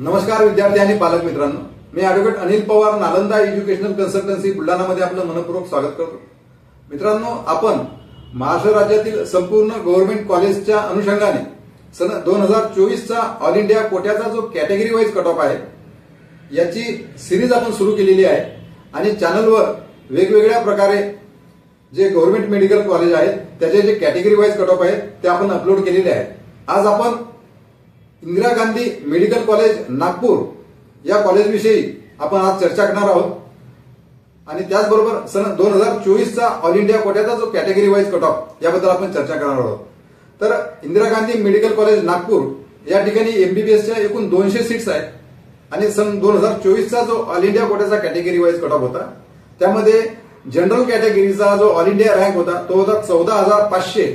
नमस्कार विद्यार्थी आणि पालक मित्रांनो, मी advocate Anil Pawar, Nalanda educational consultancy बुलढाणामध्ये आपलं मनपूर्वक स्वागत करतो। मित्रांनो, आपण महाराष्ट्र राज्यातील संपूर्ण गव्हर्नमेंट कॉलेजच्या अनुषंगाने सन 2024 चा ऑल इंडिया कोट्याचा जो कॅटेगरी वाईज कट ऑफ आहे याची सिरीज आपण सुरू केलेली आहे आणि चॅनलवर वेगवेगळ्या प्रकारे जे गव्हर्नमेंट मेडिकल कॉलेज आहेत त्याचे जे कॅटेगरी वाईज कट ऑफ आहेत ते आपण अपलोड केलेले आहेत। आज आपण इंदिरा गांधी मेडिकल कॉलेज नागपूर या कॉलेजविषयी आपण आज चर्चा करणार आहोत आणि त्याचबरोबर सन 2024 चा ऑल इंडिया कोट्याचा जो कॅटेगरी वाईज कट ऑफ याबद्दल आपण चर्चा करणार आहोत। तर इंदिरा गांधी मेडिकल कॉलेज नागपूर या ठिकाणी एमबीबीएसच्या एकूण 200 सीट्स आहेत आणि सन 2024 चा जो ऑल इंडिया कोट्याचा कॅटेगरी वाईज कट ऑफ होता त्यामध्ये जनरल कॅटेगरीचा जो ऑल इंडिया रँक होता तो होता 14,500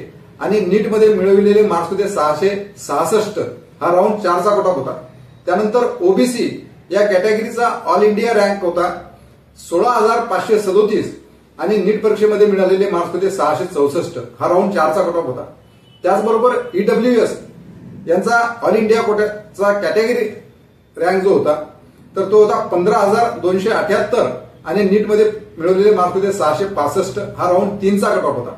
आणि नीट मध्ये मिळविलेले मार्क्स होते 666। हा राऊंड 4 चा कट ऑफ होता। त्यानंतर ओबीसी या कॅटेगरीचा ऑल इंडिया रँक होता 16,537 आणि नीट परीक्षेमध्ये मिळालेले मार्क्स होते 664। हा राऊंड 4 चा कट ऑफ होता। त्याचबरोबर ईडब्ल्यूएस यांचा ऑल इंडिया कोट्याचा कॅटेगरी रँक जो होता तर तो होता 15,278 आणि नीट मध्ये मिळवलेले मार्क्स होते 665। हा राऊंड 3 चा कट ऑफ होता।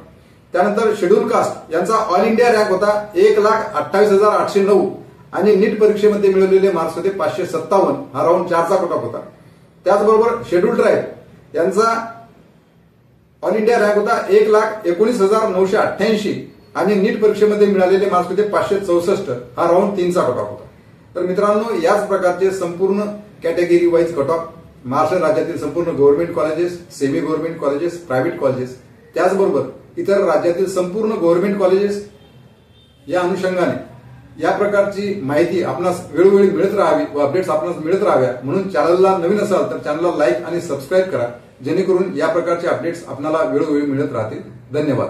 त्यानंतर शेड्यूल कास्ट यांचा ऑल इंडिया रँक होता 1,28,809 आणि नीट परीक्षेमध्ये मिळवलेले मार्क्स होते 557। हा राऊंड 4 चा कट ऑफ होता। त्याचबरोबर शेड्यूल ट्राईब यांचा ऑल इंडिया रँक होता 1,19,988 आणि नीट परीक्षेमध्ये मिळालेले मार्क्स होते 564। हा राऊंड 3 चा कट ऑफ होता। तर मित्रांनो, याच प्रकारचे संपूर्ण category wise cut of Maharashtra राज्यातील संपूर्ण government colleges, semi government colleges, private colleges त्याचबरोबर इतर राज्यातील संपूर्ण गव्हर्नमेंट कॉलेजेस या अनुषंगाने या प्रकारची माहिती आपणास वेळोवेळी मिळत राहावी व अपडेट्स आपणास मिळत राहाव्या म्हणून चॅनलला नवीन असाल तर चॅनलला लाईक आणि सबस्क्राईब करा जेणेकरून या प्रकारचे अपडेट्स आपल्याला वेळोवेळी मिळत राहतील। धन्यवाद।